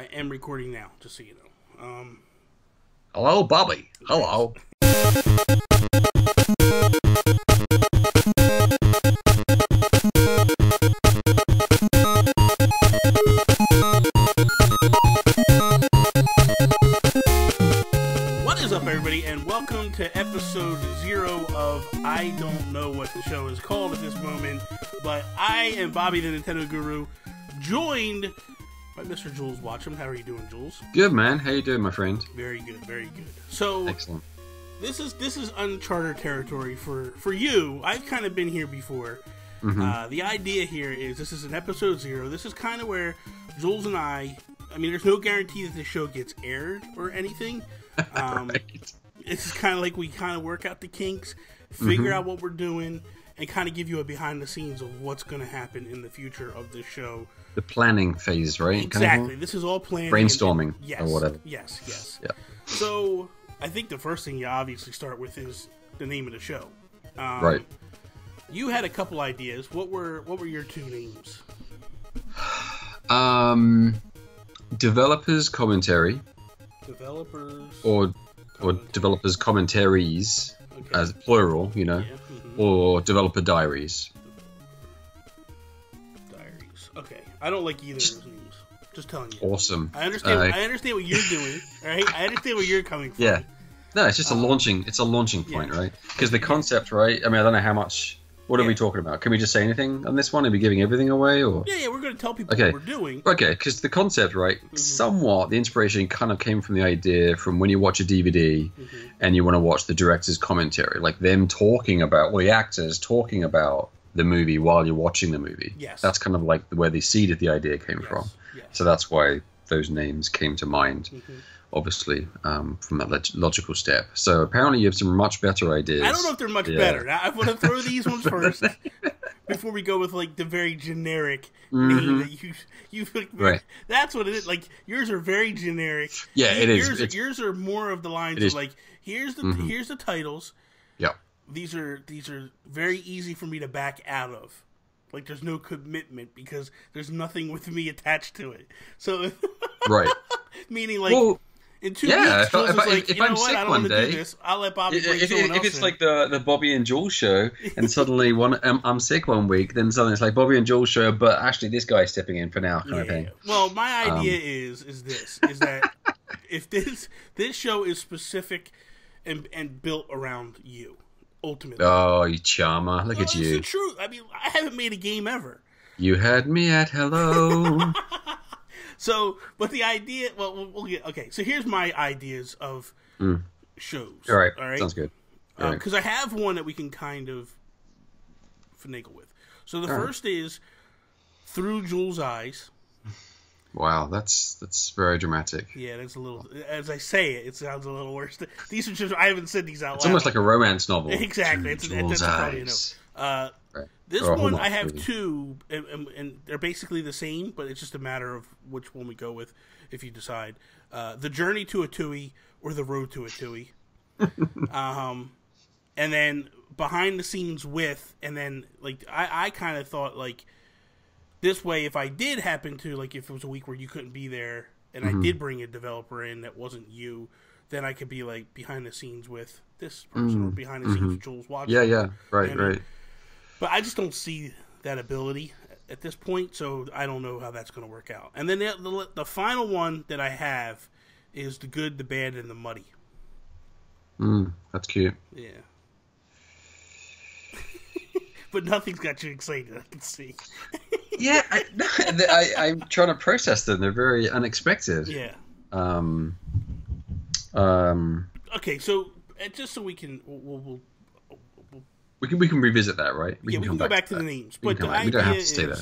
I am recording now, just so you know. Hello, Bobby. Hello. What is up, everybody, and welcome to episode 0 of I don't know what the show is called at this moment, but I am Bobby the Nintendo Guru, joined by Mr. Jools Watsham. How are you doing, Jools? Good, man. How you doing, my friend? Very good, very good. So, excellent. This is uncharted territory for you. I've kind of been here before. The idea here is this is an episode 0. This is kind of where Jools and I mean, there's no guarantee that the show gets aired or anything. Right. It's kind of like we kind of work out the kinks, figure out what we're doing, and kind of give you a behind the scenes of what's going to happen in the future of this show. The planning phase, right? Exactly. Kind of this is all planning. brainstorming yes, or whatever. Yes. Yeah. So I think the first thing you obviously start with is the name of the show. Right. You had a couple ideas. What were your two names? Developers commentary. Developers. Or developers commentaries, Okay. as plural, you know. Yeah. Or developer diaries. Diaries. Okay. I don't like either of those names. Just telling you. Awesome. I understand. I understand what you're doing. Right. I understand where you're coming from. Yeah. No, it's just a launching. It's a launching point, right? Because the concept, right? I mean, I don't know how much. What are we talking about? Can we just say anything on this one? Are we giving everything away, or? Yeah. We're going to tell people what we're doing. Okay, because the concept, right? Somewhat, the inspiration kind of came from the idea from when you watch a DVD and you want to watch the director's commentary, like them talking about, well, the actors talking about the movie while you're watching the movie. Yes. That's kind of like where the seed of the idea came from. Yes. So that's why those names came to mind. Obviously, from that logical step. So apparently you have some much better ideas. I don't know if they're much better. I want to throw these ones first before we go with like the very generic name that you right. That's what it is. Like yours are very generic. Yeah, it is. Yours are more of the lines of like here's the titles. Yeah. These are very easy for me to back out of. Like there's no commitment because there's nothing with me attached to it. So right. Meaning like in 2 weeks, if I'm sick one day, I'll let Bobby bring someone else if it's in. like the Bobby and Jools show, and suddenly I'm sick one week, then suddenly it's like Bobby and Jools show, but actually this guy's stepping in for now, kind of thing. Well, my idea is that if this show is specific and built around you, ultimately. Oh, you charmer! Look at you. It's the truth. I mean, I haven't made a game ever. You had me at hello. So, but the idea, we'll get, okay, so here's my ideas of shows. All right, sounds good. Because I have one that we can kind of finagle with. So the first is Through Jools' Eyes. Wow, that's very dramatic. Yeah, that's a little, as I say it sounds a little worse. These are just, I haven't said these out loud. It's almost like a romance novel. Exactly. That's probably right. This one, I have two, and they're basically the same, but it's just a matter of which one we go with, if you decide. The Journey to a Tui or The Road to a Tui. And then Behind the Scenes with, and then, like, I kind of thought, like, this way, if I did happen to, like, if it was a week where you couldn't be there, and I did bring a developer in that wasn't you, then I could be, like, behind the scenes with this person, or behind the scenes with Jools Watsham. Yeah, right. But I just don't see that ability at this point, so I don't know how that's going to work out. And then the final one that I have is The Good, the Bad, and the Muddy. That's cute. Yeah. But nothing's got you excited, I can see. Yeah, I'm trying to process them. They're very unexpected. Yeah. Okay, so just so we can... We can revisit that, right? We can go back to the names. But the idea we don't have to stay there.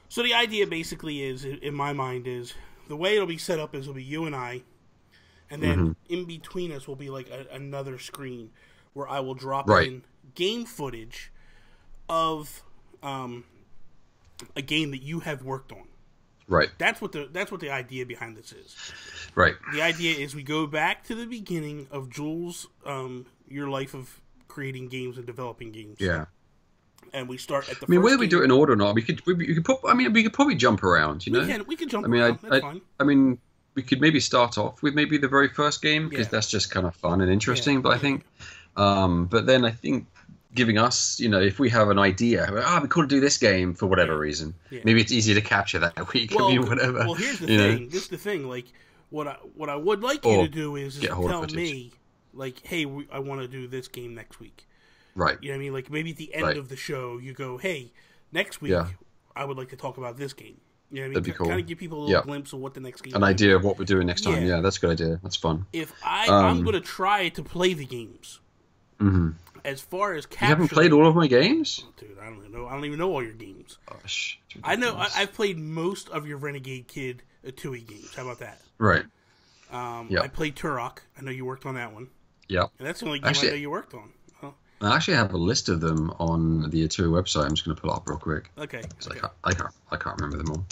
So the idea basically is, in my mind, is the way it'll be set up is it'll be you and I, and then in between us will be like another screen where I will drop in game footage of a game that you have worked on. Right. That's what the idea behind this is. Right. The idea is we go back to the beginning of Jools, your life of creating games and developing games. Yeah. and we start at the. I mean, first whether game. we do it in order or not, we could put. I mean, we could probably jump around. You know, we can jump around. That's fine. I mean, we could maybe start off with maybe the very first game because that's just kind of fun and interesting. But I think, but then I think giving us, you know, if we have an idea, we could do this game for whatever reason. Yeah. Maybe it's easier to capture that week. Well, I mean, whatever. Well, here's the thing. This is the thing. Like, what I would like you to do is tell me, like, hey, I want to do this game next week. Right. You know what I mean? Like, maybe at the end of the show, you go, hey, next week, I would like to talk about this game. You know what I mean? That'd be cool. Kind of give people a little glimpse of what the next game is. An idea of what we're doing next time. Yeah, that's a good idea. That's fun. If I'm going to try to play the games. Mm-hmm. As far as capture... You haven't played all of my games? Oh, dude, I don't even know all your games. Gosh. I know. I've played most of your Renegade Kid Tui games. How about that? Right. I played Turok. I know you worked on that one. Yeah. And that's the only game I know you worked on. I actually have a list of them on the Aturi website. I'm just going to pull it up real quick. Okay. I can't remember them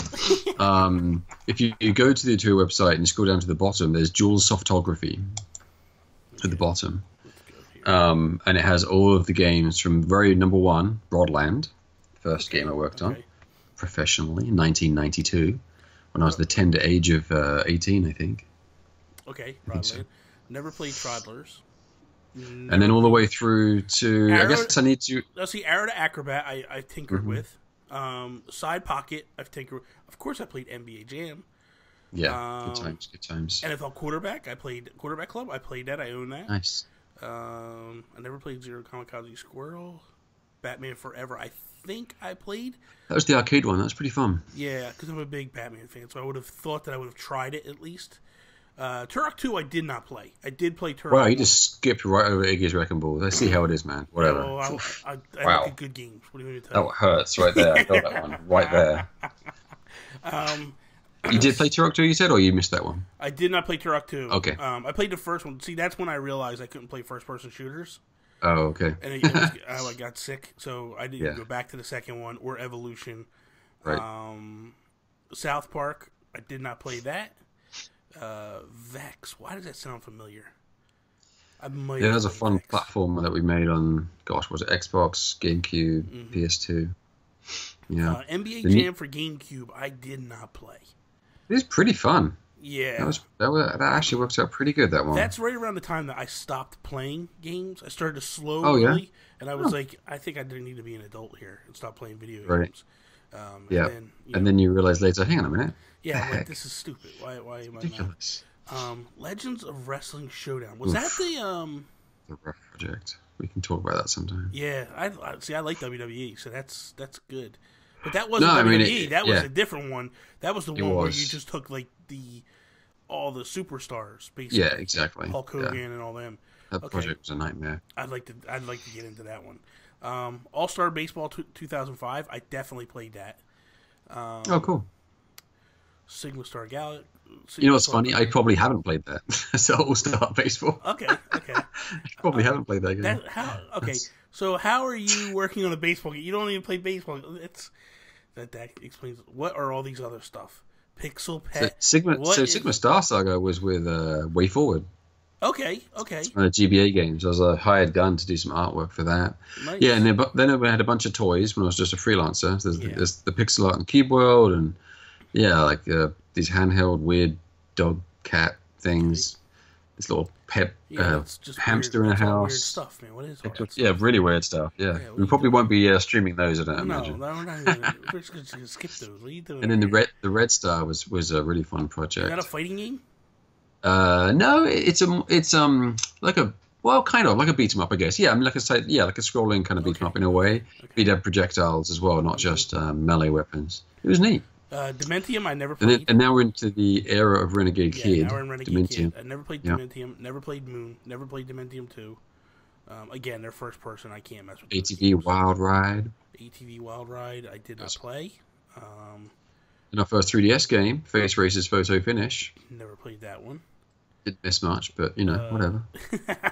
all. If you go to the Aturi website and scroll down to the bottom, there's Jools Softography at the bottom. And it has all of the games from very number one, Broadland, first game I worked on professionally in 1992 when I was the tender age of 18, I think. Okay, Broadland. Never played Toddlers. And then all the way through to... I guess I need to... Let's see, Arrow to Acrobat I tinkered with. Side Pocket I've tinkered with. Of course I played NBA Jam. Yeah, good times. NFL Quarterback, I played Quarterback Club. I played that, I own that. Nice. I never played Zero Kamikaze Squirrel. Batman Forever, I think I played. That was the arcade one. That was pretty fun. Yeah, because I'm a big Batman fan, so I would have thought that I would have tried it at least. Turok 2 I did not play. I did play Turok 1. Wow, you just skipped right over Iggy's Wrecking Ball. I see how it is, man. Whatever. Oh, I look at good games. What do you mean to tell That hurts right there. I felt that one. Right there. You did play Turok 2, you said, or you missed that one? I did not play Turok 2. Okay. I played the first one. See, that's when I realized I couldn't play first-person shooters. Oh, okay. And I got sick, so I didn't go back to the second one or Evolution. Right. South Park, I did not play that. Vex, why does that sound familiar? There's a fun platform that we made on, was it Xbox, GameCube, PS2. Yeah. NBA Jam for GameCube, I did not play. It was pretty fun. Yeah. That actually works out pretty good, that one. That's right around the time that I stopped playing games. I started to slowly, and I was like, I think I didn't need to be an adult here and stop playing video games. And then you realize later, hang on a minute. Yeah, I'm like, this is stupid. Why am I not? Legends of Wrestling Showdown. Was that the Rough Project? We can talk about that sometime. Yeah, I like WWE, so that's good. But that wasn't WWE. That was a different one. That was the one where you just took like all the superstars, basically. Yeah, exactly. Hulk Hogan and all them. That project was a nightmare. I'd like to get into that one. All-Star Baseball 2005. I definitely played that. Oh, cool. Sigma Star Galaxy. You know what's funny? I probably haven't played that. So All-Star Baseball. Okay. I probably haven't played that game. So how are you working on a baseball game? You don't even play baseball. That explains what are all these other stuff. Pixel Pet. Sigma Star Saga was with Way Forward. Okay. GBA games. I was a hired gun to do some artwork for that. Nice. Yeah, and then I had a bunch of toys when I was just a freelancer. So there's the pixel art and Cube World, and like these handheld weird dog cat things. This little pet hamster in a house. Weird stuff, man. What is all that really weird stuff. Yeah, we probably won't be streaming those. I don't imagine. No, we're just gonna skip those. What are you doing? And then the Red Star was a really fun project. Is that a fighting game? No, it's like a kind of like a beat 'em up, I guess. Yeah, I mean, like a scrolling kind of beat 'em up in a way. But you'd have projectiles as well, not just melee weapons. It was neat. Dementium, I never played. And now we're into the era of Renegade Kid. Now we're in Renegade Kid. I never played Dementium. Never played Moon. Never played Dementium 2. Again, they're first person. I can't mess with ATV Wild Ride. ATV Wild Ride, I did not play. In our first 3DS game, Face Racer's Photo Finish. Never played that one. Didn't miss much, but whatever.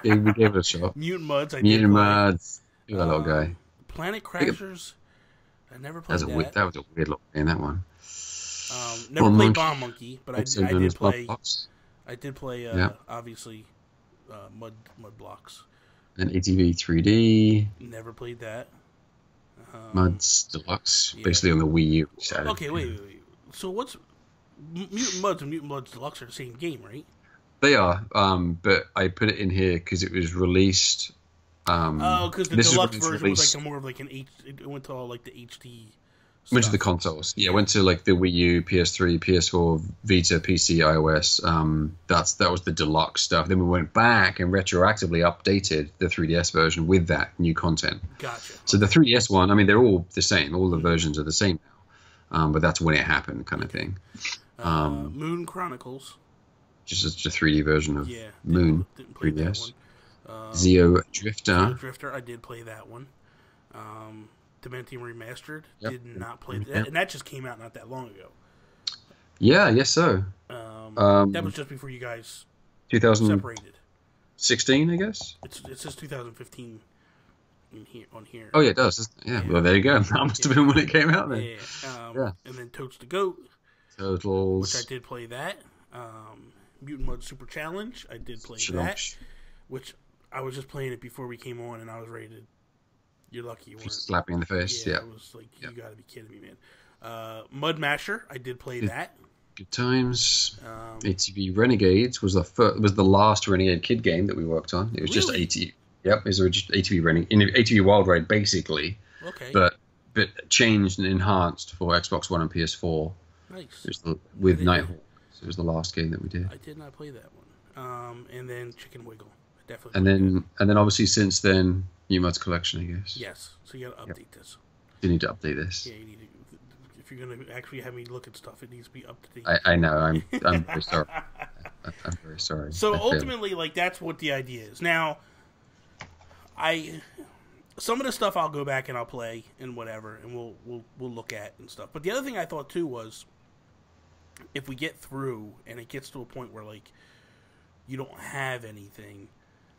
We gave it a shot. Mutant Muds, I did Mutant Muds. Look at that little guy. Planet Crashers, I never played that. That was a weird little game, that one. Never played Bomb Monkey, but I did play. I did play, obviously, Mud Blocks. And ATV 3D. Never played that. Muds Deluxe, basically on the Wii U. Okay, wait. So what's Mutant Muds and Mutant Muds Deluxe are the same game, right? They are, but I put it in here because it was released. Because the deluxe version was like more of like it went to all like the HD. Went to the consoles. Yeah, went to like the Wii U, PS3, PS4, Vita, PC, iOS. That was the deluxe stuff. Then we went back and retroactively updated the 3DS version with that new content. Gotcha. So the 3DS one, I mean, they're all the same. All the versions are the same now. But that's when it happened, kind of thing. Moon Chronicles. Just a 3D version of Moon. Didn't play 3DS. That one. Zeo Drifter. Zeo Drifter, I did play that one. Dementium Remastered, did not play that. And that just came out not that long ago. Yeah, I guess so. That was just before you guys 2016, separated. I guess? It says 2015 on here. Oh, yeah, it does. Yeah. Well, there you go. That must have been when it came out then. Yeah. And then Totes to Goat. Totals. Which I did play that. Mutant Mud Super Challenge, I did play that. Which I was just playing it before we came on, and I was ready to... You're lucky you weren't. Just slapping in the face, yeah. It was like, you gotta be kidding me, man. Mud Masher, I did play that. Good times. ATV Renegades was the last Renegade Kid game that we worked on. It was just ATV. Yep, it was just ATV ATV Wild Ride, basically. Okay. But changed and enhanced for Xbox One and PS4. Nice. It was with Nighthawk. So it was the last game that we did. I did not play that one. And then Chicken Wiggle. I definitely. And then obviously since then, New Mods Collection, I guess. Yes. So you gotta update this. You need to update this. Yeah, you need to. If you're gonna actually have me look at stuff, it needs to be up to date. I know. I'm very sorry. I'm very sorry. So ultimately, like, that's what the idea is. Now, some of the stuff I'll go back and I'll play and whatever, and we'll look at and stuff. But the other thing I thought too was, if we get through and it gets to a point where like you don't have anything,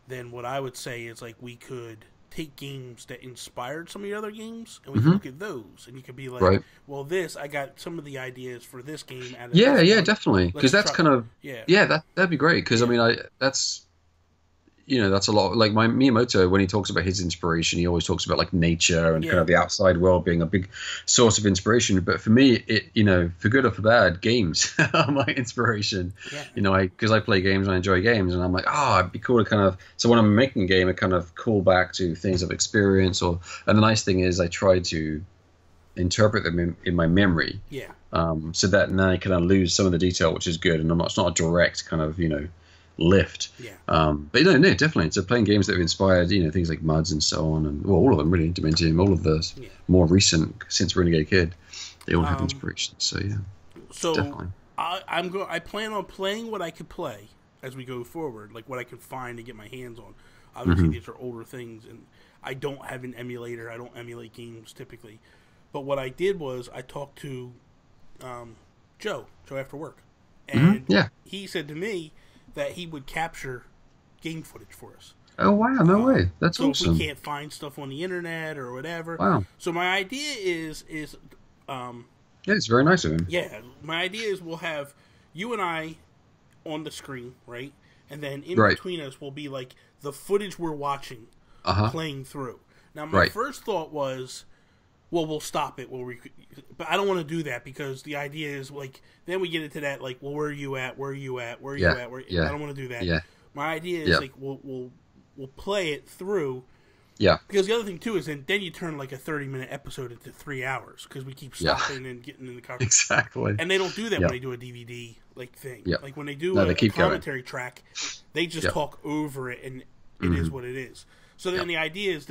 then what I would say is like we could take games that inspired some of the other games and we can look at those, and you could be like, well, I got some of the ideas for this game out of this definitely, because that's kind of that'd be great, because I mean that's a lot. Like Miyamoto, when he talks about his inspiration, he always talks about like nature and kind of the outside world being a big source of inspiration. But for me, for good or for bad, games are my inspiration. Yeah. Because I play games and I enjoy games, and I'm like, it'd be cool to kind of. So when I'm making a game, I kind of call back to things I've experienced, and the nice thing is I try to interpret them in my memory. Yeah. So that now I kind of lose some of the detail, which is good, and it's not a direct kind of lift. Yeah. But no, definitely. So playing games that have inspired, things like Muds and so on, and all of them really, Dementium, all of those more recent since Renegade Kid, they all have inspiration. So yeah. So definitely. I plan on playing what I could play as we go forward, like what I could find to get my hands on. Obviously, these are older things, and I don't have an emulator. I don't emulate games typically. But what I did was I talked to Joe after work, and he said to me that he would capture game footage for us. Oh, wow, no way. That's awesome. So if we can't find stuff on the internet or whatever. Wow. So my idea is it's very nice of him. Yeah, my idea is we'll have you and I on the screen, right? And then in between us will be like the footage we're watching playing through. Now, my first thought was, well, we'll stop it. But I don't want to do that, because the idea is, like, then we get into that, like, well, where are you at? Where are you at? Where are you at? I don't want to do that. Yeah. My idea is, like, we'll play it through. Yeah. Because the other thing, too, is then you turn, like, a 30-minute episode into 3 hours, because we keep stopping and getting in the conversation. Exactly. And they don't do that when they do a DVD, like, thing. Yeah. Like, when they do a commentary track, they just talk over it, and it is what it is. So then the idea is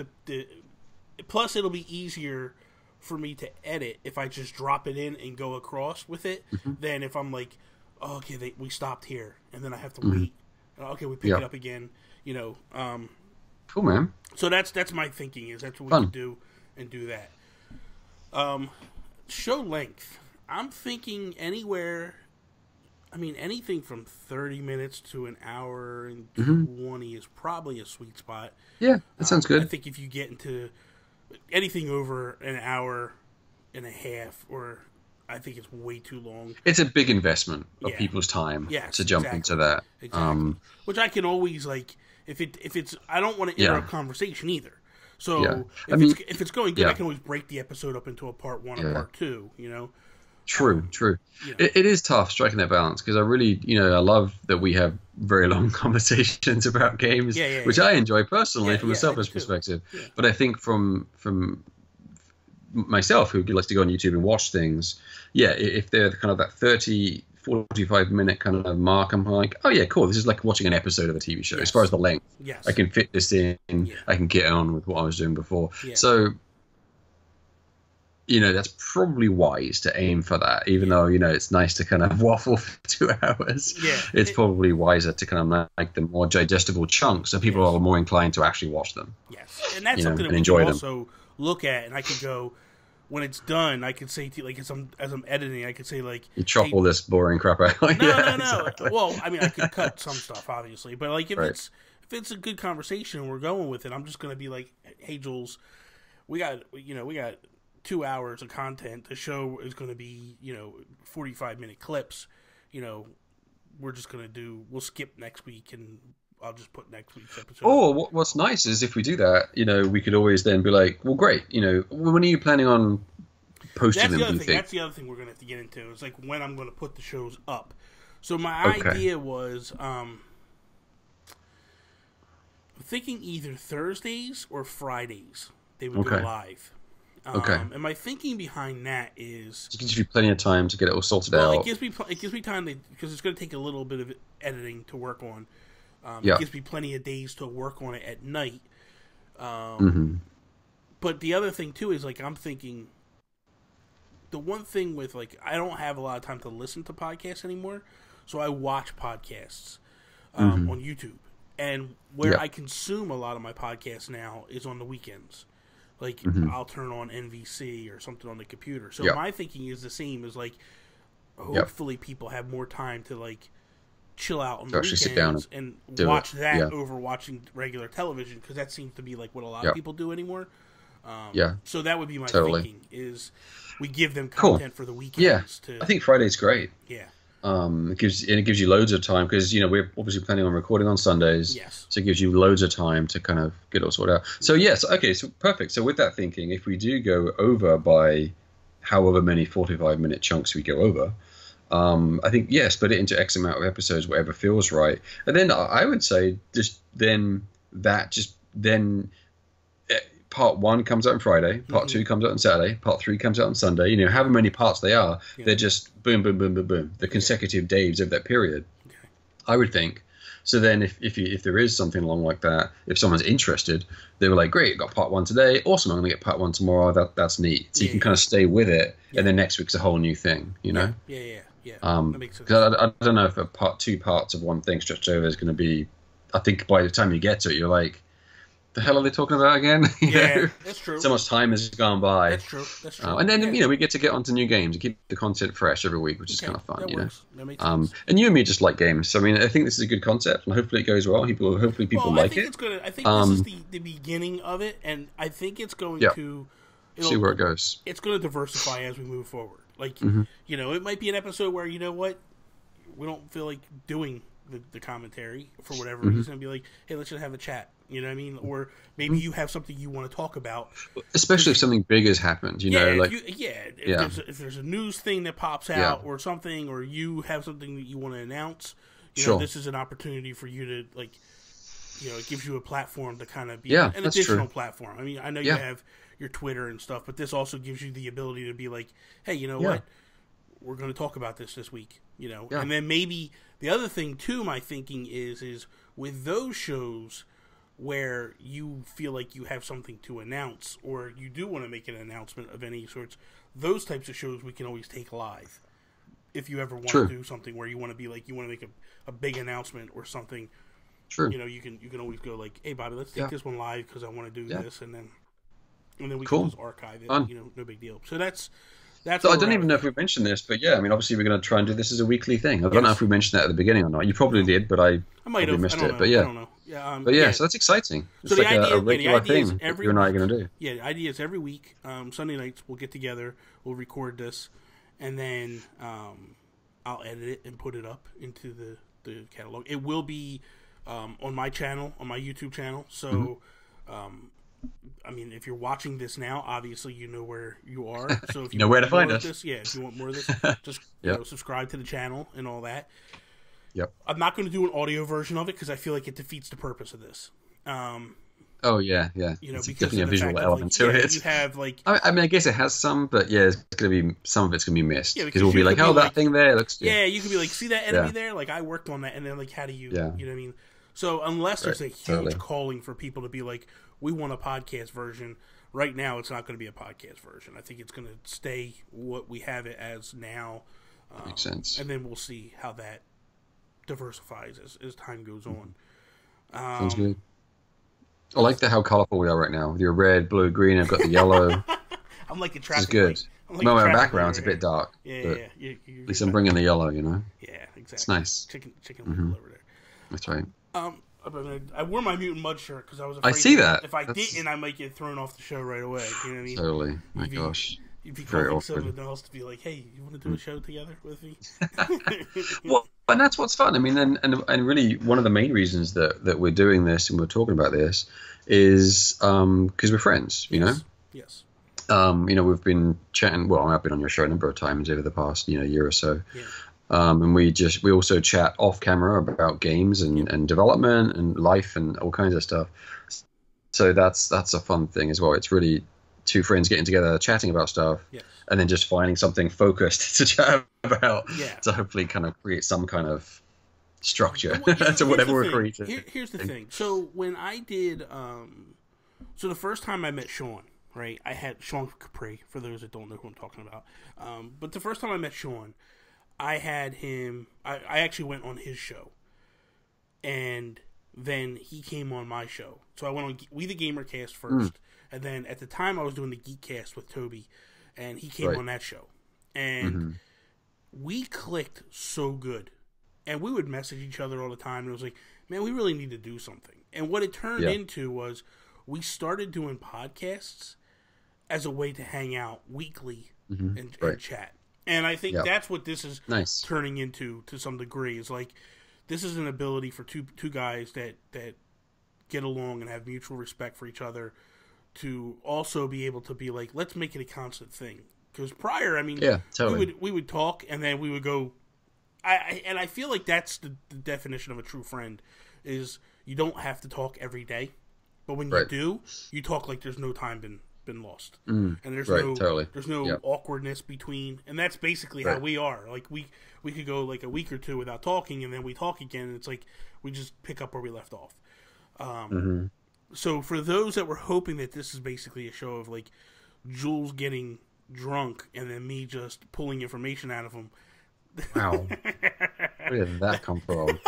plus it'll be easier for me to edit if I just drop it in and go across with it, than if I'm like, we stopped here, and then I have to wait. Okay, we pick it up again. Cool, man. So that's my thinking, is that's what we can do, and do that. Show length. I'm thinking anywhere. I mean, anything from 30 minutes to an hour and 20 is probably a sweet spot. Yeah, that sounds good. I think if you get into anything over an hour and a half, or I think it's way too long. It's a big investment of people's time to jump into that. Exactly. Which I can always, like, if it's I don't want to interrupt conversation either. So if it's going good, I can always break the episode up into a part 1 or part 2. True. It is tough striking that balance, because I really, I love that we have very long conversations about games, which I enjoy personally from a selfish perspective. Yeah. But I think from myself, who likes to go on YouTube and watch things, if they're kind of that 30-45 minute kind of mark, I'm like, oh yeah, cool, this is like watching an episode of a TV show. As far as the length, I can fit this in, I can get on with what I was doing before. So that's probably wise to aim for that, even though, it's nice to kind of waffle for 2 hours. It's probably wiser to kind of make them more digestible chunks, so people are more inclined to actually watch them. And that's something that we can also look at, and I could go, when it's done, I could say to you, like, as I'm editing, I could say, like, you chop all this boring crap out. No. Exactly. Well, I mean, I could cut some stuff, obviously, but like if it's a good conversation and we're going with it, I'm just going to be like, hey, Jools, we got 2 hours of content. The show is going to be 45-minute clips. We're just going to we'll skip next week, and I'll just put next week's episode. Oh, what's nice is if we do that, we could always then be like, well, great. When are you planning on posting them? That's the other thing we're going to have to get into. It's like when I'm going to put the shows up. So my idea was, I'm thinking either Thursdays or Fridays they would go live. And my thinking behind that is, it gives you plenty of time to get it all sorted out. It gives me time because it's going to take a little bit of editing to work on. It gives me plenty of days to work on it at night. But the other thing too is, like, I'm thinking, the one thing with, like, I don't have a lot of time to listen to podcasts anymore, so I watch podcasts on YouTube, and where I consume a lot of my podcasts now is on the weekends. Like, I'll turn on NVC or something on the computer. So my thinking is the same as, like, hopefully people have more time to, like, chill out on the weekends, sit down and watch that over watching regular television, because that seems to be, like, what a lot of people do anymore. So that would be my thinking, is we give them content for the weekends. I think Friday's great. It gives you loads of time, because we're obviously planning on recording on Sundays. So it gives you loads of time to kind of get it all sorted out. So so perfect. So with that thinking, if we do go over by however many 45-minute chunks we go over, I think split it into X amount of episodes, whatever feels right. And then I would say part 1 comes out on Friday, part 2 comes out on Saturday, part 3 comes out on Sunday. However many parts they are, they're just boom, boom, boom, boom, boom. The consecutive days of that period, I would think. So then if there is something along like that, if someone's interested, they were like, great, got part 1 today. Awesome, I'm going to get part 1 tomorrow. That's neat. So you can kind of stay with it, and then next week's a whole new thing, Yeah. That makes sense. I don't know if a two parts of one thing stretched over is going to be, I think by the time you get to it, you're like, the hell are they talking about again? That's true. So much time has gone by. That's true. And then we get to get onto new games and keep the content fresh every week, which is kind of fun. That works. That makes sense. And you and me just like games, so I think this is a good concept, and hopefully it goes well. Hopefully people like it. I think this is the beginning of it, and I think it's going to see where it goes. It's going to diversify as we move forward. Like it might be an episode where we don't feel like doing the commentary for whatever reason, and be like, hey, let's just have a chat. You know what I mean? Or maybe you have something you want to talk about. Especially if something big has happened, if there's a news thing that pops out or something, or you have something that you want to announce, this is an opportunity for you to, like, it gives you a platform to kind of be an additional platform. I mean, I know you have your Twitter and stuff, but this also gives you the ability to be like, hey, you know what? We're going to talk about this week, And then maybe the other thing, too, my thinking is with those shows where you feel like you have something to announce, or you do want to make an announcement of any sorts, those types of shows we can always take live. If you ever want to do something where you want to be like, you want to make a big announcement or something, you can always go like, hey, Bobby, let's take this one live because I want to do this, and then we can just archive it. No big deal. So that's. So I don't even know if we mentioned this, but obviously we're going to try and do this as a weekly thing. I don't know if we mentioned that at the beginning or not. You probably did, but I might have missed it. But I don't know. So that's exciting. It's so like a regular thing you and I are going to do. Yeah, the idea is every week, Sunday nights, we'll get together, we'll record this, and then I'll edit it and put it up into the catalog. It will be on my channel, on my YouTube channel. So I mean, if you're watching this now, obviously you know where you are. So if you know where to find us. If you want more of this, just subscribe to the channel and all that. Yep. I'm not going to do an audio version of it because I feel like it defeats the purpose of this. Oh yeah. You know, it's because definitely a visual element to it. You have I mean, I guess it has some, but yeah, it's gonna be some of it's gonna be missed because we'll be like, oh, that thing there looks. Yeah, you could be like, see that enemy there? Like I worked on that, and then like, how do you? Yeah. You know what I mean? So unless there's a huge calling for people to be like, we want a podcast version. Right now, it's not going to be a podcast version. I think it's going to stay what we have it as now. Makes sense. And then we'll see how that diversifies as time goes on. Sounds good. I like how colorful we are right now. With your red, blue, green. I've got the yellow. I'm like a traffic. This is good. My background's a bit dark. Yeah. At least I'm bringing the yellow, you know? Yeah, exactly. It's nice. Chicken little over there. That's right. I wore my Mutant Mud shirt because I was afraid I see that. If I didn't, I might get thrown off the show right away. You know what I mean? Totally. My gosh. You'd be calling someone else to be like, hey, you want to do a show together with me? Well, and that's what's fun. I mean, and really one of the main reasons that we're doing this and we're talking about this is because we're friends, you know? Yes. You know, we've been chatting. Well, I've been on your show a number of times over the past, year or so. Yeah. And we also chat off camera about games and development and life and all kinds of stuff. So that's a fun thing as well. It's really two friends getting together, chatting about stuff, and then just finding something focused to chat about to hopefully kind of create some kind of structure to whatever we're creating. Here's the thing. So when I did, so the first time I met Sean, right? I had Sean Capri, for those that don't know who I'm talking about. But the first time I met Sean, I had him, I actually went on his show, and then he came on my show. So I went on We the Gamercast first, and then at the time I was doing the Geekcast with Toby, and he came on that show. And we clicked so good. And we would message each other all the time, and it was like, man, we really need to do something. And what it turned into was we started doing podcasts as a way to hang out weekly and chat. And I think that's what this is turning into to some degree. Is like, this is an ability for two guys that get along and have mutual respect for each other to also be able to be like, let's make it a constant thing. Because prior, I mean, we would talk and then we would go. I feel like that's the definition of a true friend is you don't have to talk every day, but when you do, you talk like there's no time been lost, and there's no awkwardness between, and that's basically how we are. Like we could go like a week or two without talking, and then we talk again, and it's like we just pick up where we left off. So for those that were hoping that this is basically a show of like Jools getting drunk and then me just pulling information out of him. Wow. Where did that come from?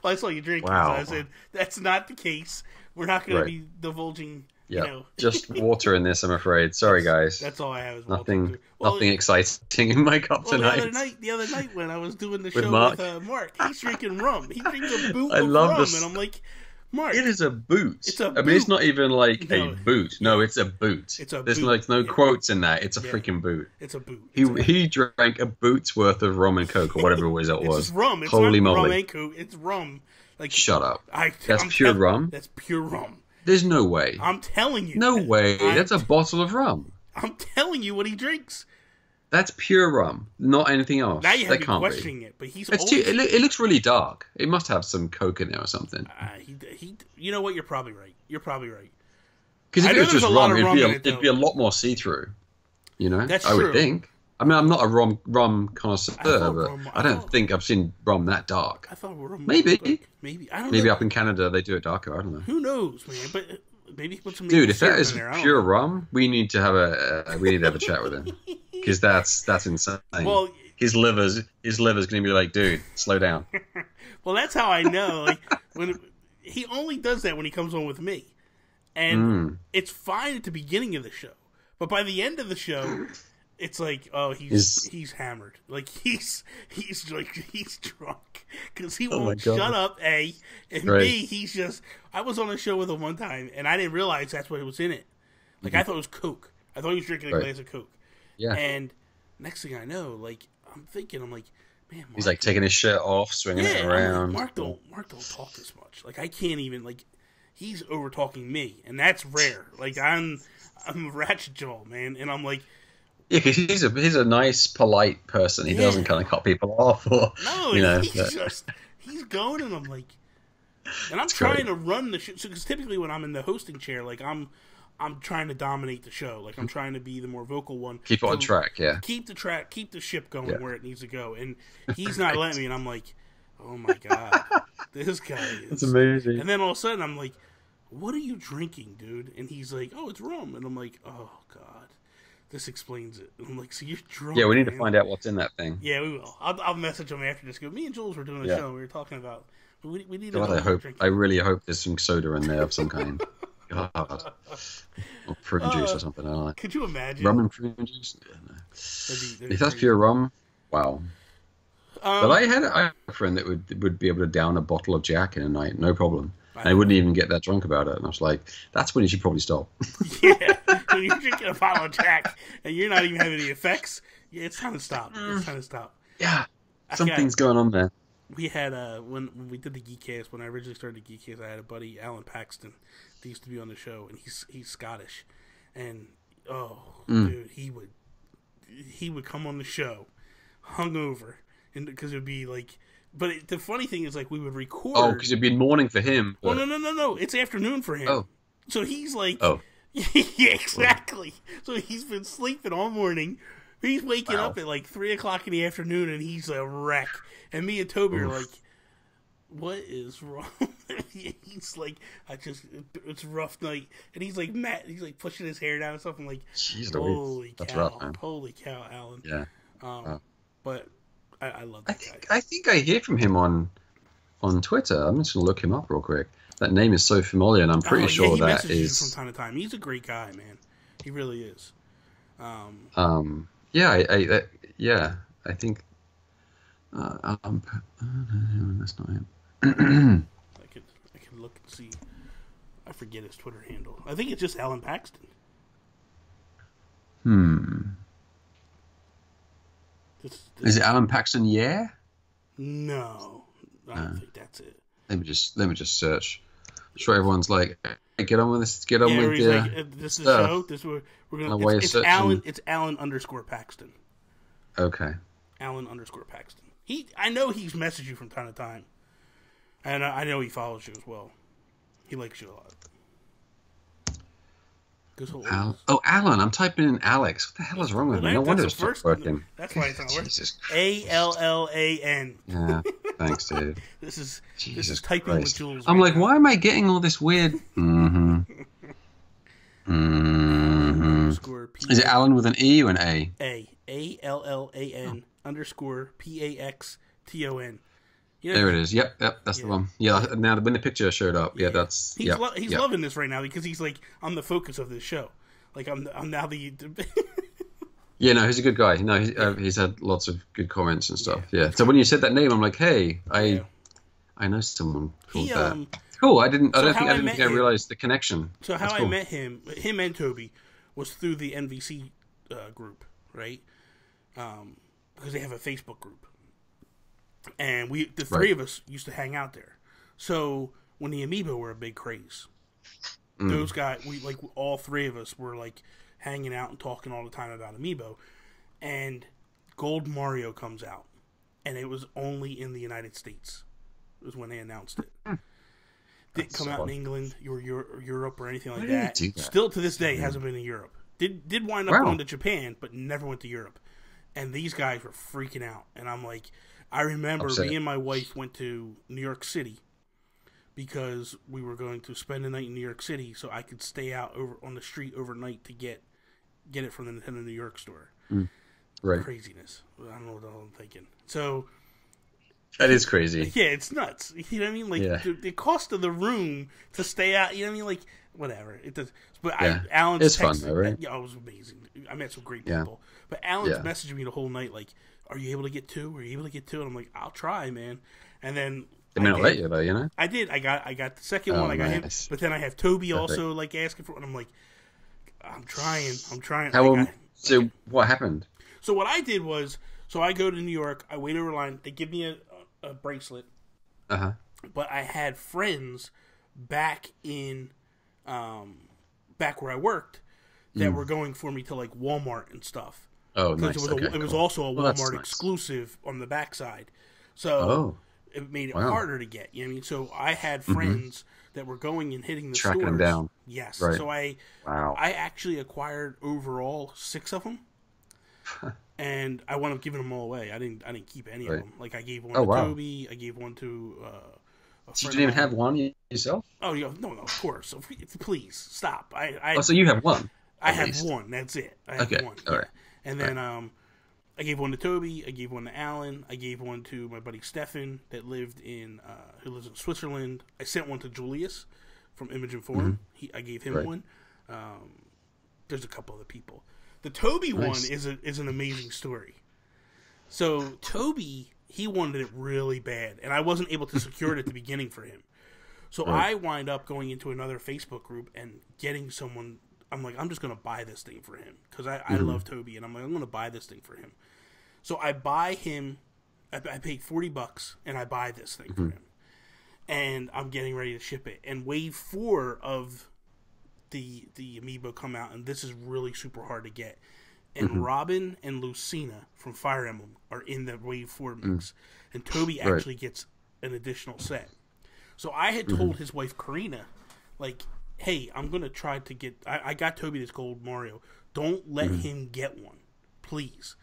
Well, I saw you drinking, so I said, that's not the case. We're not going to be divulging, just water in this, I'm afraid. Sorry, guys. That's all I have is nothing exciting in my cup tonight. The other night when I was doing the show with Mark, he's drinking rum. He drinks a boot of rum, and I'm like, Mark, it is a boot. It's a boot. I mean, it's not even like a boot. No, it's a boot. There's like no quotes in that. It's a freaking boot. It's a boot. He drank a boot's worth of rum and coke or whatever it was. It's rum. It's Holy not moly. rum and coke. It's rum. Like, shut up. That's pure rum? That's pure rum. There's no way. I'm telling you. No way. That's a bottle of rum. I'm telling you what he drinks. That's pure rum, not anything else. Now you have me questioning it, but he's. It looks really dark. It must have some coke in it or something. You know what? You're probably right. Because if it was just rum, it'd be a lot more see-through. You know, that's I true. would think. I mean, I'm not a rum connoisseur, but I don't think I've seen rum that dark. I thought rum. Maybe. I don't know. Maybe up in Canada they do it darker. I don't know. Who knows, man? But maybe put some. Dude, if that is pure rum, we need to have a chat with him. Because that's insane. Well, his liver's going to be like, dude, slow down. Well, that's how I know. Like when he only does that when he comes on with me, and it's fine at the beginning of the show, but by the end of the show, it's like, oh, he's hammered. Like he's drunk because he won't shut up. A and B, he's just. I was on a show with him one time, and I didn't realize that's what was in it. Like I thought it was Coke. I thought he was drinking a glass of Coke. Yeah. And next thing I know, like I'm like, man, Mark, he's like taking his shirt off, swinging it around. Like, Mark don't talk this much. Like I can't even like he's over talking me, and that's rare. Like I'm a ratchet jaw, man, and I'm like, yeah, because he's a nice, polite person. He doesn't kind of cut people off, or no, you know, he's going, and I'm like, and I'm trying to run the show because typically when I'm in the hosting chair, like I'm trying to dominate the show, like I'm trying to be the more vocal one, keep it on track, keep the ship going where it needs to go, and he's not letting me, and I'm like, oh my god, this guy is. It's amazing. And then all of a sudden I'm like, what are you drinking, dude? And he's like, oh, it's rum. And I'm like, oh god, this explains it. And I'm like, so you're drunk? Yeah, we need to find out what's in that thing. Yeah, we will. I'll message him after this. Go, me and Jules were doing a show. We were talking about. We need to know. I really hope there's some soda in there of some kind. God, or prune juice or something. I don't know. Could you imagine rum and prune juice? Yeah, no. That'd if that's pure rum, wow. But I had a friend that would be able to down a bottle of Jack in a night, no problem. And I wouldn't even get that drunk about it. And I was like, that's when you should probably stop. Yeah, when you're drinking a bottle of Jack and you're not even having any effects, yeah, it's time to stop. It's time to stop. Yeah, something's going on there. We had, when we did the Geekcast, when I originally started the Geekcast, I had a buddy, Alan Paxton, that used to be on the show, and he's Scottish. And, dude, he would come on the show hungover, and because it would be like... But the funny thing is, like, we would record... Oh, because it'd be morning for him. But... Well, no. It's afternoon for him. Oh. So he's like... Oh. Yeah, exactly. So he's been sleeping all morning. He's waking up at, like, 3 o'clock in the afternoon, and he's a wreck. And me and Toby are like, what is wrong? He's like, it's a rough night. And he's like, Matt, he's like pushing his hair down and stuff. I'm like, holy cow. That's rough, man. Holy cow, Alan. Yeah. But... I love that guy. I think I hear from him on Twitter. I'm just going to look him up real quick. That name is so familiar, and I'm pretty sure that is... from time to time. He's a great guy, man. He really is. Yeah, I think... that's not him. I could look and see. I forget his Twitter handle. I think it's just Alan Paxton. Is it Alan Paxton? Yeah. No, I don't think that's it. Let me just search. I'm sure everyone's like, hey, get on with this. Get on with the. Like, this is the show. This is where we're gonna. It's Alan. It's Alan _ Paxton. Okay. Alan _ Paxton. I know he's messaged you from time to time, and I know he follows you as well. He likes you a lot. Alan. I'm typing in Alex. What the hell is wrong with me? No wonder it's not working. That's why it's not working. ALLAN. Yeah, thanks, dude. This is typing with Jools. I'm like, why am I getting all this weird? Is it Alan with an E or an A? ALLAN _ PAXTON. Yeah. There it is. Yep, that's the one. Yeah, now when the picture showed up, that's... He's loving this right now because he's like, I'm the focus of this show. Like, I'm now the... Yeah, no, he's a good guy. No, he's had lots of good comments and stuff. Yeah. So when you said that name, I'm like, hey, I know someone called that. Cool. I didn't think I realized the connection. So how I met him and Toby, was through the NVC group, right? Because they have a Facebook group. And the three of us used to hang out there. So when the Amiibo were a big craze, those guys, all three of us were like hanging out and talking all the time about Amiibo. And Gold Mario comes out, and it was only in the United States. It was when they announced it. Didn't come out in England or Europe or anything like that. Still to this day hasn't been in Europe. Did wind up going to Japan, but never went to Europe. And these guys were freaking out, and I'm like. I remember me and my wife went to New York City because we were going to spend the night in New York City so I could stay out over on the street overnight to get it from the Nintendo New York store. Right. Craziness. I don't know what I'm thinking. So... That is crazy. Yeah, it's nuts. You know what I mean? Like, the cost of the room to stay out, you know what I mean? Like, whatever. It does. But Alan's it's fun, though, right? Yeah, it was amazing. I met some great people. But Alan's messaging me the whole night, like, are you able to get two? Are you able to get two? And I'm like, I'll try, man. And then they may not let you though, you know. I did. I got the second one. I got him. But then I have Toby also like asking for it. And I'm like, I'm trying. So what happened? So what I did was, I go to New York. I wait over line. They give me a bracelet. But I had friends back back where I worked that were going for me to like Walmart and stuff. Oh, nice. It was also a Walmart exclusive on the backside. So it made it harder to get. You know what I mean? So I had friends that were going and hitting the tracking stores. Them down. Yes. Right. So I actually acquired overall 6 of them. And I wound up giving them all away. I didn't keep any of them. Like I gave one to Toby. I gave one to so you didn't even have one yourself? Oh no, of course. Please stop. So you have one. I have one. That's it. I have one. All right. And then I gave one to Toby. I gave one to Alan. I gave one to my buddy Stefan that lives in Switzerland. I sent one to Julius from Image and Form. I gave him one. There's a couple other people. The Toby one is an amazing story. So Toby, he wanted it really bad, and I wasn't able to secure it at the beginning for him. So I wind up going into another Facebook group and getting someone. I'm like, I'm just going to buy this thing for him because I love Toby, and I'm like, I'm going to buy this thing for him. So I buy him. I paid $40, and I buy this thing for him, and I'm getting ready to ship it. And wave 4 of the amiibo come out, and this is really super hard to get. And Robin and Lucina from Fire Emblem are in the wave 4 mix, and Toby actually gets an additional set. So I had told his wife Karina, like, hey, I'm going to try to get... I got Toby this gold Mario. Don't let him get one. Please.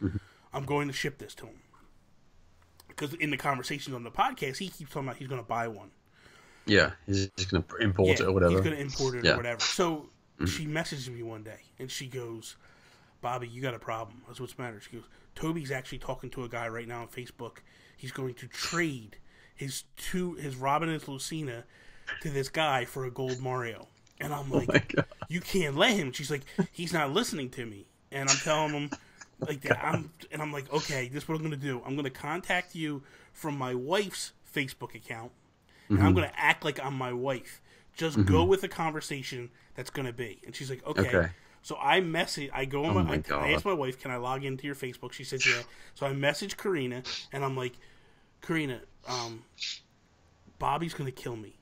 I'm going to ship this to him. Because in the conversations on the podcast, he keeps talking about he's going to buy one. Yeah, he's just going to import it or whatever. He's going to import it or whatever. So she messaged me one day, and she goes, Bobby, you got a problem. That's what's the matter. She goes, Toby's actually talking to a guy right now on Facebook. He's going to trade his Robin and Lucina to this guy for a gold Mario. And I'm like, you can't let him. She's like, he's not listening to me. And I'm telling him like that. I'm like, okay, this is what I'm going to do. I'm going to contact you from my wife's Facebook account. And I'm going to act like I'm my wife. Just go with the conversation that's going to be. And she's like, okay. So I go on I asked my wife, can I log into your Facebook? She says, yeah. So I message Karina, and I'm like, Karina, Bobby's going to kill me.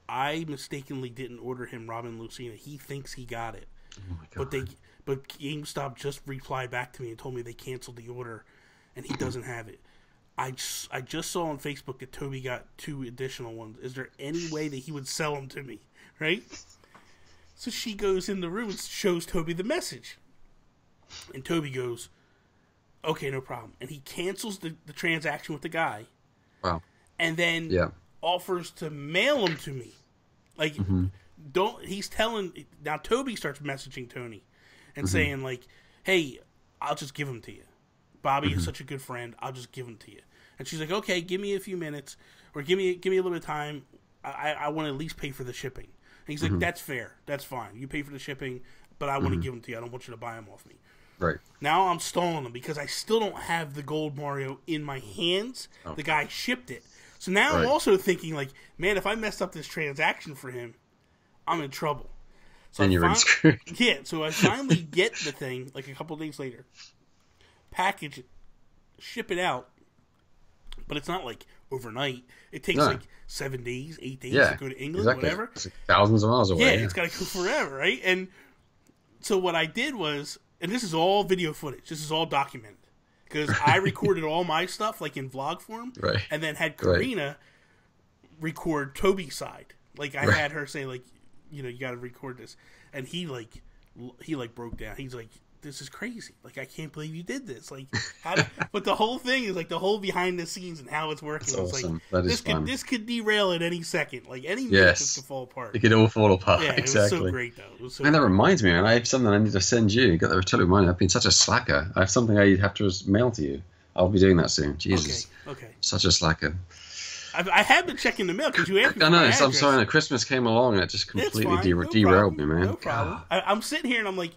I mistakenly didn't order him Robin Lucina. He thinks he got it. Oh my God. But GameStop just replied back to me and told me they canceled the order, and he doesn't have it. I just saw on Facebook that Toby got 2 additional ones. Is there any way that he would sell them to me? Right? So she goes in the room and shows Toby the message. And Toby goes, okay, no problem. And he cancels the transaction with the guy. Wow. And then offers to mail them to me. Like, he's telling, now Toby starts messaging Tony and saying like, hey, I'll just give them to you. Bobby is such a good friend. I'll just give them to you. And she's like, okay, give me a few minutes, or give me a little bit of time. I want to at least pay for the shipping. And he's like, that's fair. That's fine. You pay for the shipping, but I want to give them to you. I don't want you to buy them off me. Right. Now I'm stalling them because I still don't have the gold Mario in my hands. Okay. The guy shipped it. So now I'm also thinking like, man, if I messed up this transaction for him, I'm in trouble. So and you're in screwed. Yeah, so I finally get the thing like a couple of days later. Package it, ship it out, but it's not like overnight. It takes like 7 days, 8 days to go to England, whatever. It's like thousands of miles away. Yeah, it's got to go forever, right? And so what I did was, and this is all video footage. This is all documented because I recorded all my stuff like in vlog form, and then had Karina record Toby's side. Like I had her say like, you know, you got to record this, and he broke down. He's like, this is crazy. Like, I can't believe you did this. Like, but the whole thing is like the whole behind the scenes and how it's working. That's it's awesome. Like, that is fun. This could derail at any second. Like, any minute this could fall apart. It could all fall apart. Yeah, exactly. It was so great, though. It was so that reminds me, man. I have something I need to send you. You got that totally remind. I've been such a slacker. I have something I have to mail to you. I'll be doing that soon. Jesus. Okay. Such a slacker. I have been checking the mail because you asked me. I know. I'm sorry. Christmas came along and it just completely derailed me, man. No problem. I'm sitting here and I'm like,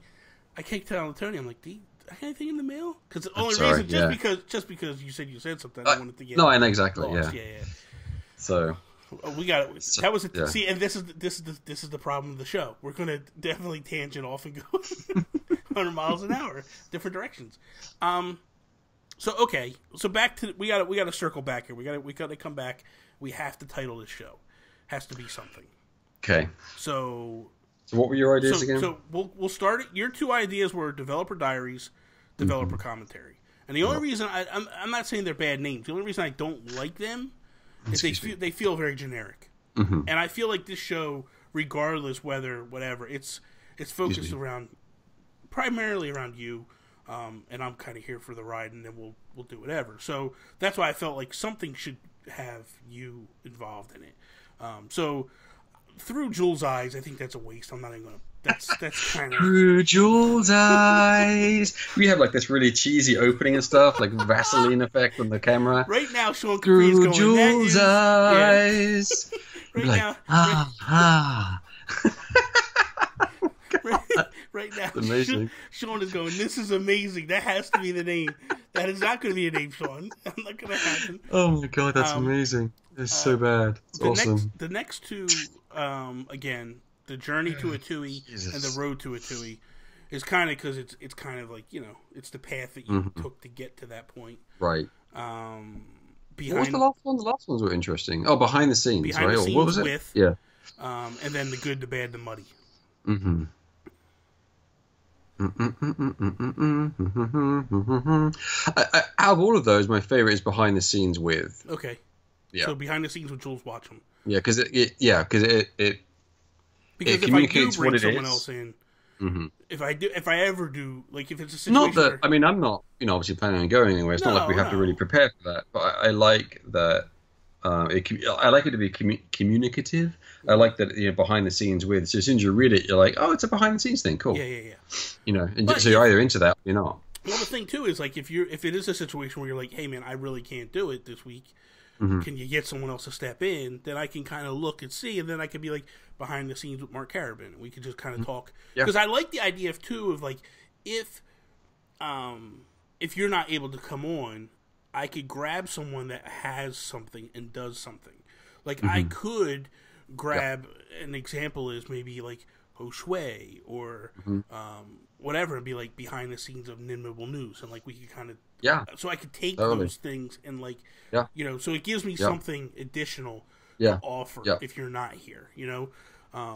I keep telling Tony, I'm like, I got anything in the mail? Because the only reason, just because you said something, I wanted to get. No, and exactly, lost. yeah. So we got it. That was it. See, and this is the problem of the show. We're going to definitely tangent off and go 100 miles an hour, different directions. So back to we got to circle back here. We got to come back. We have to title this show. has to be something. Okay. So what were your ideas again? So we'll start it. Your two ideas were developer diaries, developer commentary. And the only reason I'm not saying they're bad names. The only reason I don't like them is they feel very generic. Mm-hmm. And I feel like this show, regardless whether whatever, it's focused primarily around you, and I'm kind of here for the ride, and then we'll do whatever. So that's why I felt like something should have you involved in it. So through Jools' eyes, I think that's a waste. I'm not even gonna. That's kind of through Jools' eyes. We have like this really cheesy opening and stuff, like Vaseline effect on the camera. Right now, Sean Capri is going. Through Jools' eyes. Right like, now, right now, amazing. Sean is going. This is amazing. That has to be the name. That is not going to be a name, Sean. That's not going to happen. Oh my god, that's amazing. It's so bad. It's awesome. The next two, again, the journey to a Tui and the road to a Tui, is kind of because it's kind of like, you know, it's the path that you took to get to that point. Right. Behind, what was the last one? The last ones were interesting. Oh, behind the scenes. Behind the scenes what was it? With, yeah. And then the good, the bad, the muddy. Mm-hmm. Out of all of those, my favorite is behind the scenes with. Okay. Yeah. So behind the scenes with Jools Watsham. Yeah, because it communicates what it someone is. Else in, mm-hmm. If I ever do, like if it's a situation. Not that I mean, I'm not obviously planning on going anywhere. It's not like we have to really prepare for that. But I like that. I like it to be communicative. I like that behind the scenes with. So as soon as you read it, you're like, oh, it's a behind the scenes thing. Cool. Yeah. So you're either into that or you're not. Well, the thing too is like if it is a situation where you're like, hey man, I really can't do it this week. Mm-hmm. Can you get someone else to step in? Then I can kind of look and see, and then I could be like behind the scenes with Mark Carabin. We could just kind of talk because I like the idea of like if you're not able to come on, I could grab someone that has something and does something. Like I could grab an example is maybe like Ho Shui or whatever, and be like behind the scenes of Ninmobile News, and like we could kind of so I could take those things and like so it gives me something additional to offer if you're not here,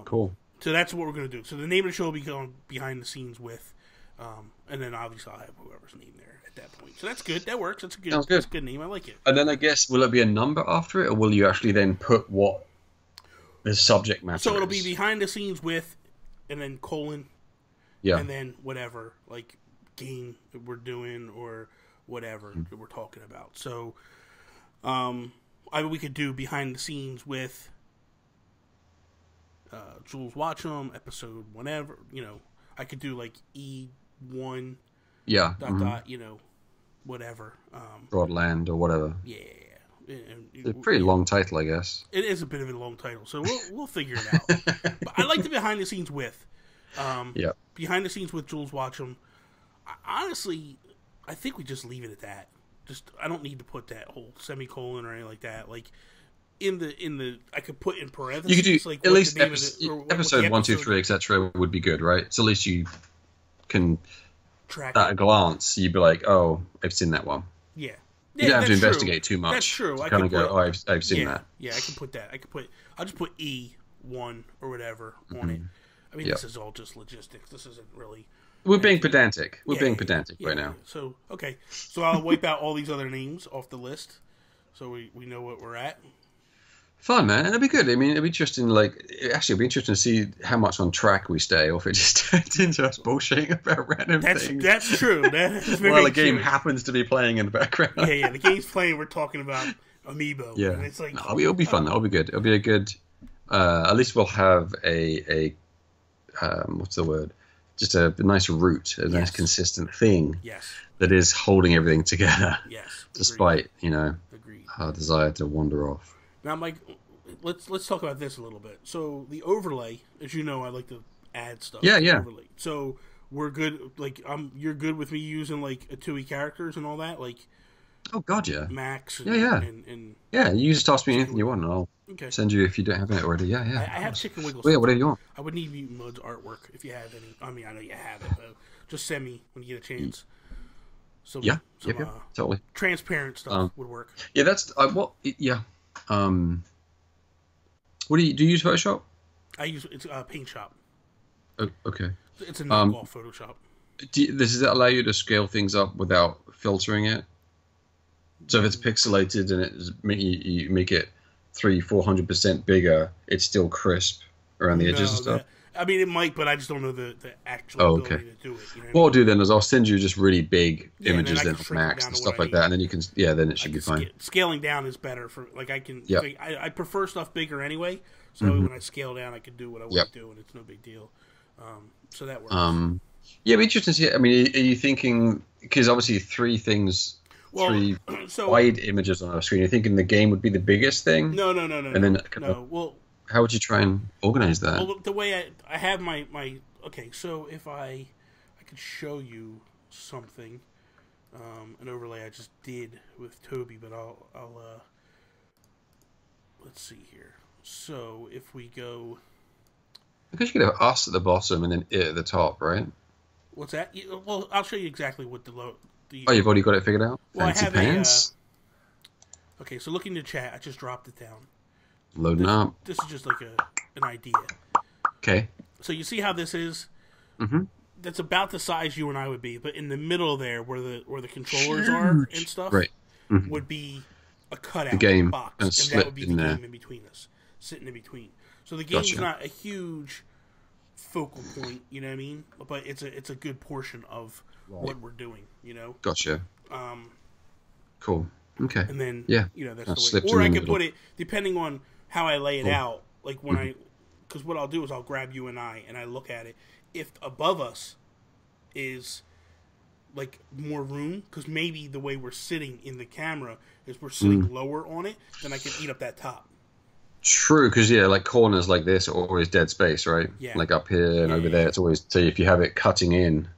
cool. So that's what we're gonna do. So the name of the show will be going behind the scenes with, and then obviously I'll have whoever's name there at that point. So that's good. That works. That's a good. Sounds good. That's a good name. I like it. And then I guess will it be a number after it, or will you actually then put what the subject matter? So it'll be behind the scenes with, and then colon. Yeah. And then whatever, like, game that we're doing or whatever that we're talking about. So, we could do behind the scenes with Jools Watsham, episode whenever, I could do, like, E1, dot, whatever. Broadland or whatever. Yeah. It's a pretty long title, I guess. It is a bit of a long title, so we'll figure it out. But I like the behind the scenes with. Behind the scenes with Jools Watsham. Honestly, I think we just leave it at that. I don't need to put that whole semicolon or anything like that. Like in the I could put in parentheses. You could do like at least episode 1, 2, 3, etc. would be good, right? So at least you can track at a glance. You'd be like, oh, I've seen that one. Yeah. You don't have to investigate too much. That's true. I kind of go, oh, I've seen that. Yeah, I can put that. I'll just put E1 or whatever on it. I mean, this is all just logistics. This isn't really. We're being pedantic. We're being pedantic right now. So okay, so I'll wipe out all these other names off the list, so we know what we're at. Fun, man. It'll be good. I mean, it'll be interesting. It'll be interesting to see how much on track we stay, or if it just turns into us bullshitting about random things. That's true. That is very While the game true. happens to be playing in the background. Yeah. The game's playing. We're talking about Amiibo. Yeah. And it's like, it'll be fun. It'll be good. It'll be a good. At least we'll have a what's the word? Just a nice route, a nice consistent thing. Yes. That is holding everything together. Yes. Despite Agreed. our desire to wander off. Now, Mike, let's talk about this a little bit. So the overlay, as you know, I like to add stuff. Yeah. Overlay. So we're good. Like, you're good with me using like a TUI characters and all that, like. Oh God, yeah. Max. And you just toss me anything you want, and I'll send you if you don't have it already. Yeah. I have Chicken Wiggles. Well, whatever you want. I would need Mutant Mud's artwork if you have any. I mean, I know you have it, but just send me when you get a chance. Some totally. Transparent stuff would work. Yeah, that's What do you use Photoshop? I use it's Paint Shop. Oh, okay. It's a knockoff Photoshop. Does that allow you to scale things up without filtering it? So if it's pixelated and you make it 300-400% bigger, it's still crisp around the edges and stuff? I mean, it might, but I just don't know the actual ability to do it. You know what I'll do then is I'll send you just really big images then of Max and stuff like that, and then you can, then it should be fine. Scaling down is better for, like, I can, I prefer stuff bigger anyway, so when I scale down, I can do what I want to do, and it's no big deal. So that works. Yeah, it'd be interesting to see. I mean, are you thinking, because obviously three wide images on a screen, you're thinking the game would be the biggest thing? No. And then Well, how would you try and organize that? Well, the way I have my okay, so if I could show you something, an overlay I just did with Toby, but I'll let's see here. So if we go, I guess you could have us at the bottom and then it at the top, right? What's that? Well, I'll show you exactly what the you've already got it figured out? Well, Fancy pants? Okay, so look in the chat. I just dropped it down. Loading up. This is just like an idea. Okay. So you see how this is? Mm-hmm. That's about the size you and I would be, but in the middle there, where the controllers are and stuff, right. would be a cutout the game box, and that would be the there. game in between us, sitting in between. So the game's not a huge focal point, you know what I mean? But it's a good portion of what we're doing, you know. Gotcha. Cool. Okay. And then that's the way. Or I could put it depending on how I lay it out. Like when because what I'll do is I'll grab you and I look at it. If above us is like more room, because maybe the way we're sitting in the camera is we're sitting lower on it, then I can eat up that top. True, because like corners like this are always dead space, right? Yeah. Like up here and over there, it's always, so if you have it cutting in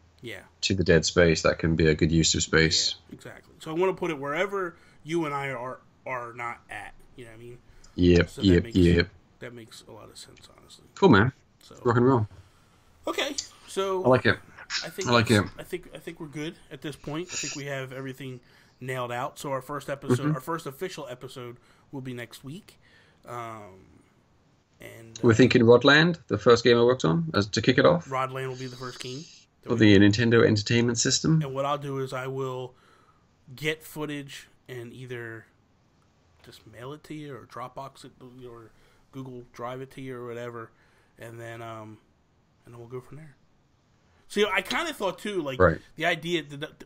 to the dead space, that can be a good use of space. Yeah, exactly. So I want to put it wherever you and I are not at. You know what I mean? Yep, so yep. That makes a lot of sense, honestly. Cool, man. So rock and roll. Okay, so I like it. I think we're good at this point. I think we have everything nailed out. So our first episode, our first official episode, will be next week. And we're thinking Rodland, the first game I worked on, as to kick it off. Rodland will be the first game of the Nintendo Entertainment System. And what I'll do is I will get footage and either just mail it to you or Dropbox it or Google Drive it to you or whatever, and then we'll go from there. See, I kind of thought too, like the idea that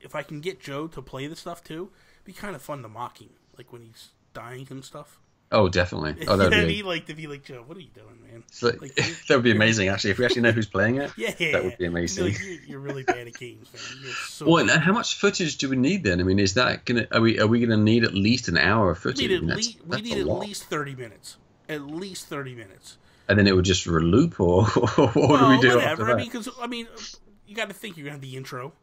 if I can get Joe to play the stuff too, it'd be kind of fun to mock him, like when he's dying and stuff. Oh, definitely. Oh, that'd be like to be like, Joe, what are you doing, man? Like, that would be amazing, actually. If we actually know who's playing it, that would be amazing. You're really bad at games, man. You're so and how much footage do we need then? I mean, is that gonna? Are we gonna need at least an hour of footage? We need at least 30 minutes. At least 30 minutes. And then it would just loop, or what do we do whatever. after that? I mean, you got to think you're gonna have the intro,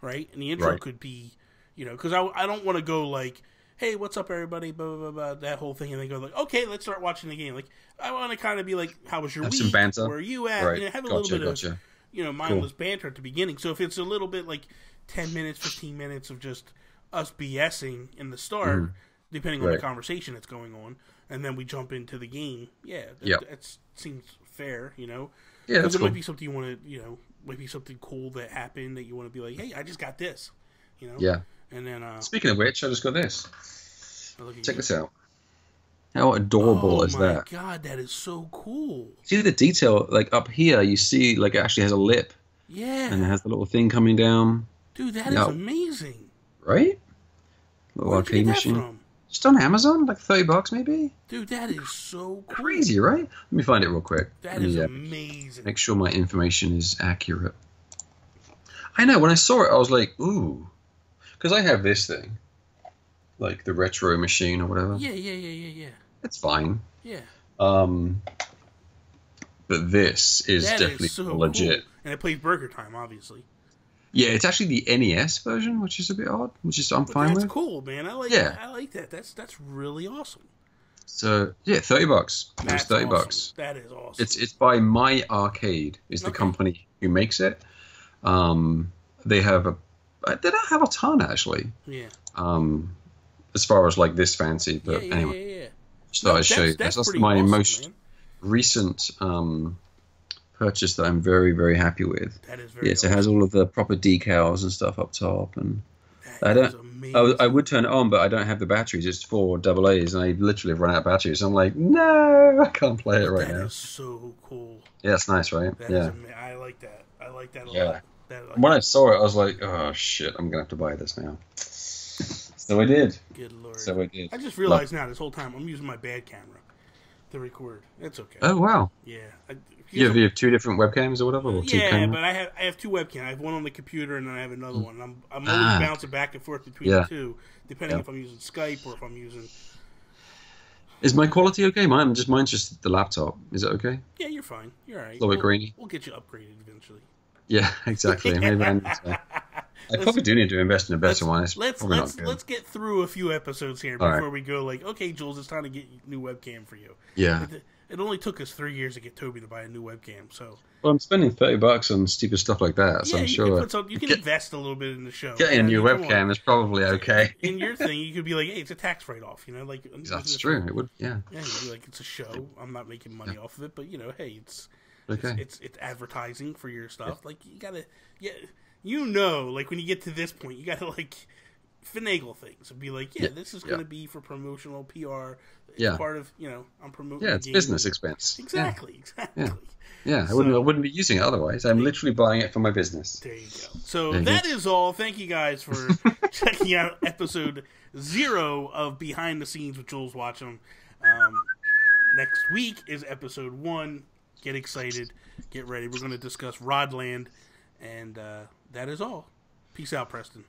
right? And the intro could be, because I don't want to go like, hey, what's up, everybody? Blah, blah, blah, that whole thing, and then go like, okay, let's start watching the game. Like, I want to kind of be like, how was your week? Some banter. Where are you at? Right. Have a little bit of, mindless banter at the beginning. So if it's a little bit like 10 minutes, 15 minutes of just us BSing in the start, depending on the conversation that's going on, and then we jump into the game, that seems fair, Yeah, because it might be something you want to, might be something cool that happened that you want to be like, hey, I just got this, Yeah. And then, speaking of which, I just got this. Check this out. How adorable is that? Oh my god, that is so cool. See the detail, like up here, you see, like it actually has a lip. Yeah. And it has the little thing coming down. Dude, that is amazing. Right? Little Where'd arcade you get machine. that from? Just on Amazon, like $30 maybe. Dude, that is so cool. Crazy, right? Let me find it real quick. That is amazing. Make sure my information is accurate. I know, when I saw it, I was like, ooh. Because I have this thing. Like the retro machine or whatever. Yeah. It's fine. Yeah. But this is definitely so legit. Cool. And it plays Burger Time, obviously. Yeah, it's actually the NES version, which is a bit odd, I'm fine with. That's cool, man. I like that. That's really awesome. So yeah, $30. It was $30. Awesome. That is awesome. It's by My Arcade, is the company who makes it. They don't have a ton actually. Yeah. As far as like this fancy, but anyway. Yeah. Just thought I'd show you. That's my awesome, most recent purchase that I'm very, very happy with. That is very awesome. It has all of the proper decals and stuff up top, and I would turn it on, but I don't have the batteries. It's 4 AA's, and I literally have run out of batteries. So I'm like, no, I can't play it right now. That is so cool. Yeah, it's nice, right? I like that. I like that a lot. When I saw it, I was like, oh shit, I'm gonna have to buy this now. So I did. Good lord. So I did. I just realized now this whole time I'm using my bad camera to record. It's okay. Oh wow. Yeah. You have 2 different webcams or whatever? Or 2 cameras? But I have 2 webcams. I have one on the computer and then I have another one. I'm always bouncing back and forth between the 2, depending if I'm using Skype or if I'm using. Is my quality okay? Mine's just the laptop. Is it okay? Yeah, you're fine. You're all right. A little bit grainy. We'll get you upgraded eventually. Yeah, exactly. Maybe I probably do need to invest in a better one. Let's get through a few episodes here before we go. Like, okay, Jules, it's time to get a new webcam for you. Yeah. It only took us 3 years to get Toby to buy a new webcam. So. Well, I'm spending $30 on stupid stuff like that. So I'm sure you can invest a little bit in the show. Getting a new webcam is probably okay. In your thing, you could be like, "Hey, it's a tax write-off," like. That's true. It would, yeah. Yeah, you'd be like, "It's a show. I'm not making money off of it, but hey, it's okay. It's advertising for your stuff. Yeah. Like you gotta, like when you get to this point, you gotta like finagle things and be like, this is gonna be for promotional PR. It's part of I'm promoting. Yeah, it's business expense. Exactly. Yeah, I wouldn't be using it otherwise. I'm literally buying it for my business. There you go. So that is all. Thank you guys for checking out episode 0 of Behind the Scenes with Jools Watsham. Next week is episode 1. Get excited. Get ready. We're going to discuss Rodland. And that is all. Peace out, Preston.